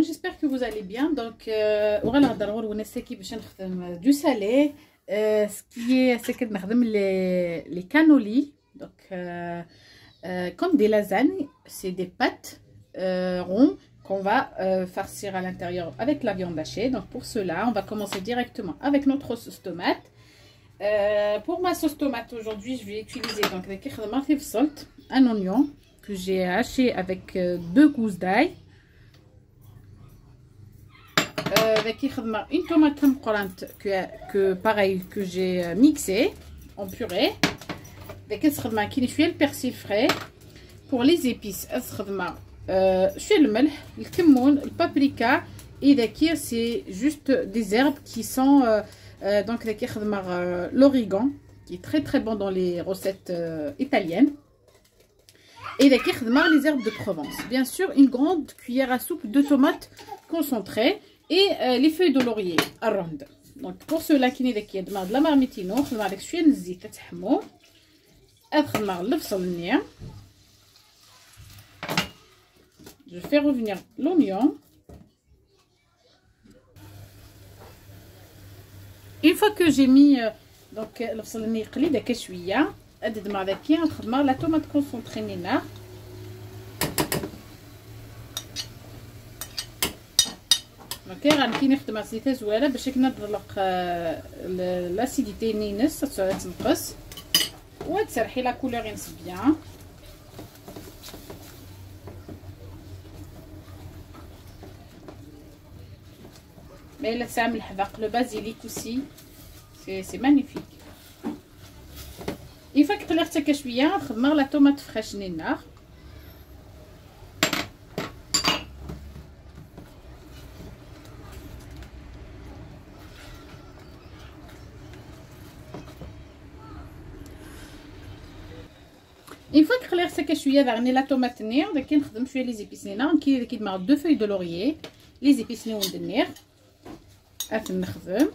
J'espère que vous allez bien. Donc, on va du salé. Ce qui est, c'est que les cannolis. Donc, comme des lasagnes, c'est des pâtes rondes qu'on va farcir à l'intérieur avec la viande hachée. Donc, pour cela, on va commencer directement avec notre sauce tomate. Pour ma sauce tomate aujourd'hui, je vais utiliser donc un oignon que j'ai haché avec 2 gousses d'ail. Avec une tomate que pareil que j'ai mixé en purée. Avec le persil frais. Pour les épices, le paprika et c'est juste des herbes qui sont donc l'origan qui est très bon dans les recettes italiennes. Et les herbes de Provence. Bien sûr, une grande cuillère à soupe de tomates concentrées. Et les feuilles de laurier rondes. Donc pour ceux-là qui n'ont pas de la marmitino, on va avec شوية زيت تحمو. أدخل البصل الناعم. Je fais revenir l'oignon. Une fois que j'ai mis donc البصل الناعم يقلي داك شوية، أدد مع ذاكيا ندخل la tomate concentrée نينا. اوكي غنمشي نخدم عصيته زوينه باش كنطلق لاسيديتي نينس تنقص وتسرحي لا كولور ينس بيان. مي لا تعمل الحذاق لو بازيليك اوسي سي مانيفيك. يفك طلعت هكا شويه نخدم لا طوماط فريش نينا. Une fois que l'air sec شويه دغني لا tomate نير داك نخدم شويه لي زيبيس نينا كي مع 2 feuilles de laurier لي زيبيس نيون النير نخدم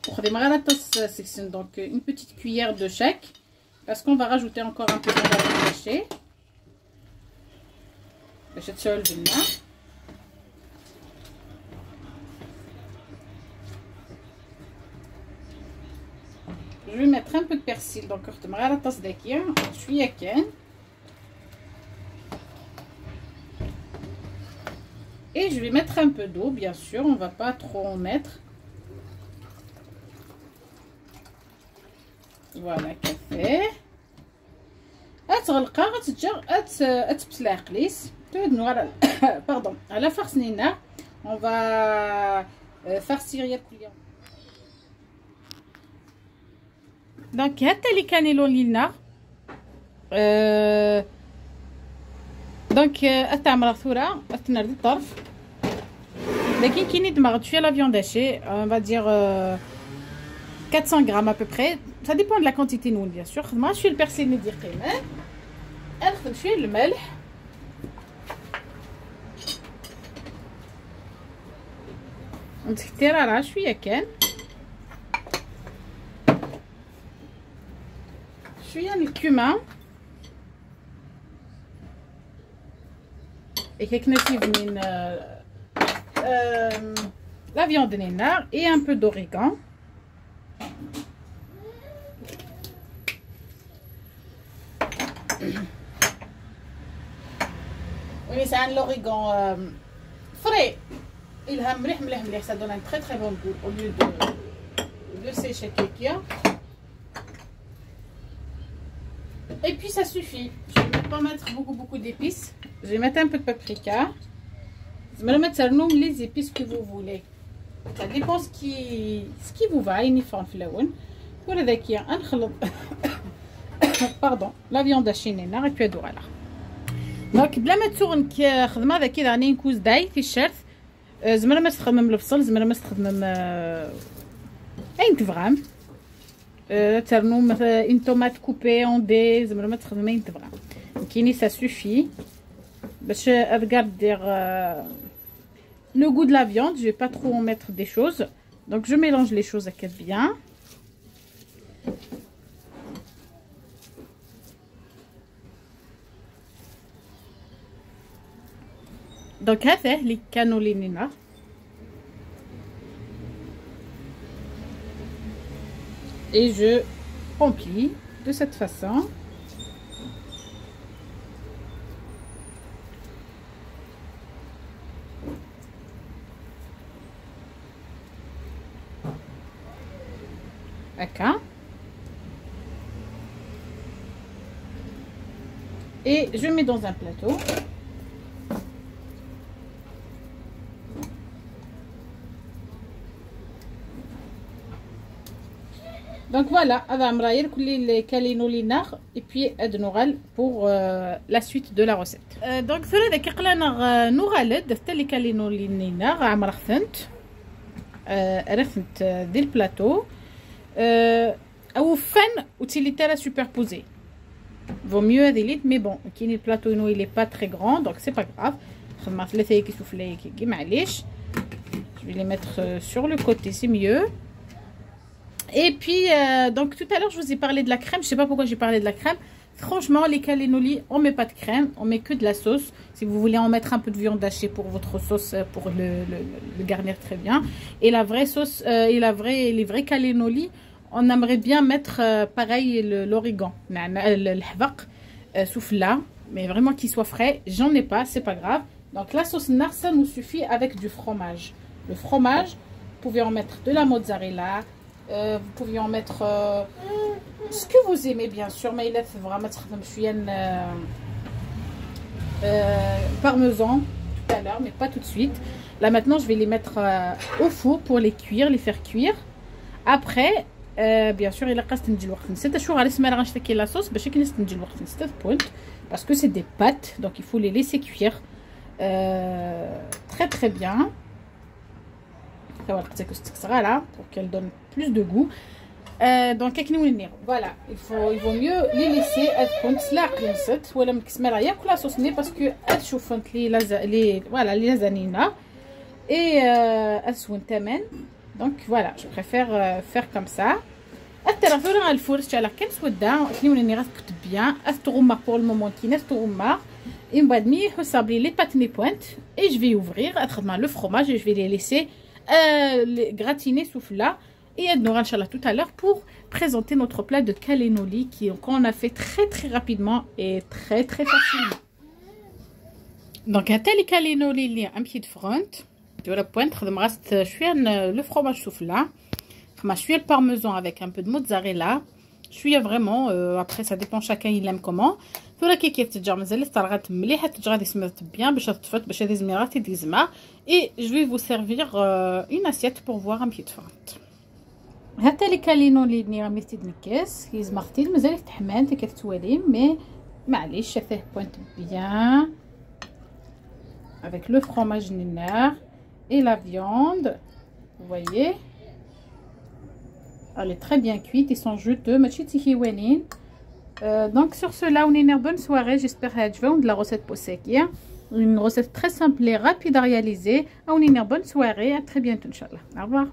وخدم غير طاس سيكسيون دونك une petite cuillère de chaque parce qu'on va rajouter encore un peu de viande hachée باش تسول لنا. Je vais mettre un peu de persil, donc je vais mettre la tasse d'akien, je suis akien. Et je vais mettre un peu d'eau, bien sûr, on ne va pas trop en mettre. Voilà, café. Pardon, à la farce nina, on va farcir yakulia. دونك هاتا اللي كانيلون لينا دونك اتعمر ثوره اتنرد الطرف لكن كي ندمغ شويه لا فيوند هاشي on va dire 400 grammes à peu près ça dépend de la quantité نون bien sûr خدمه شويه البرسيل ندير قيمه نخدم شويه الملح نتكتر شويه كان شويه الكومين et la viande nina et un peu d'origan. Oui, c'est un l'origan frais. Il a mlih, ça donne un très bon goût au lieu de sécher kékia. Et puis ça suffit. Je ne vais pas mettre beaucoup d'épices. Je vais mettre un peu de paprika. Je vais mettre les épices que vous voulez. Ça dépend ce qui vous va. Voilà qu'il y a un pardon, la viande hachée et puis voilà. Donc بلا ما تسوغن خدمه هذا كي راني نكوز داي في الشرف زعما ما تخدم البصل زعما ما تخدم اين تفغام ترنو مثلا une tomate coupée en dés زعما ما تخدم اين تفغام كيني ça suffit باش regarder le goût de la viande. Je vais pas trop en mettre des choses donc je mélange les choses à bien. Donc هذا les cannoli nina. Et je remplis de cette façon. D'accord. Et je mets dans un plateau. Donc voilà, les calinolina et puis Adnoral pour la suite de la recette. Donc cela qui قلنا نغلد les calinolina عمر رثنت دي البلاطو او فن utilitaire superposé. Vaut mieux هذه mais bon كاين البلاطو il est pas très grand donc c'est pas grave. خدمه ثلاثه كي سوفلي كي معليش. Je vais les mettre sur le côté, c'est mieux. Et puis, donc tout à l'heure, je vous ai parlé de la crème. Je sais pas pourquoi j'ai parlé de la crème. Franchement, les cannoli, on met pas de crème. On met que de la sauce. Si vous voulez en mettre un peu de viande hachée pour votre sauce, pour le garnir très bien. Et la vraie sauce, et les vrais cannoli, on aimerait bien mettre pareil l'origan. Le hbaq, souffla. Mais vraiment qu'il soit frais. J'en ai pas, c'est pas grave. Donc la sauce nar, ça nous suffit avec du fromage. Le fromage, vous pouvez en mettre de la mozzarella. Vous pouvez en mettre ce que vous aimez bien sûr, mais il a fait vraiment parmesan tout à l'heure, mais pas tout de suite. Là maintenant je vais les mettre au four pour les cuire, les faire cuire. Après bien sûr il a قاست الوقت نسيت شو غادي نسمع غنشتي كي لا صوص باش كنستنجي الوقت نسيت بوينت parce que c'est des pâtes donc il faut les laisser cuire très très bien. Pour qu'elle donne plus de goût. Donc voilà, il vaut mieux les laisser parce que voilà les lasagnina et donc voilà, je préfère faire comme ça. Pour le moment et les pâtes pointes et je vais ouvrir le fromage et je vais les laisser gratiner souffla et Adnoura Inch'Allah tout à l'heure pour présenter notre plat de cannoli qu'on a fait très très rapidement et très très facilement. Donc un tel cannoli il y a un pied de front de la pointe je suis le fromage souffla je suis le parmesan avec un peu de mozzarella. Je suis vraiment après ça dépend chacun il aime comment. ولكن كيف تتجا مازال طرغات مليحه تتجا غادي سمرت بيان باش تطفت باش هذه زميرات تيزما et je vais vous servir une assiette pour voir un pied de front. هاتا لي كالينولي اللي غادي تنكس كيزمرتي مازال يتحمان حتى كتوالي مي معليش فيه بوينت بيان avec le fromage nina et la viande. Vous voyez, elle est très bien cuite, ils sont juteux ماشي تيكيوانين. Donc sur cela, on a une bonne soirée. J'espère que vous de la recette possèque. Une recette très simple et rapide à réaliser. On a une bonne soirée. À très bientôt, Inch'Allah. Au revoir.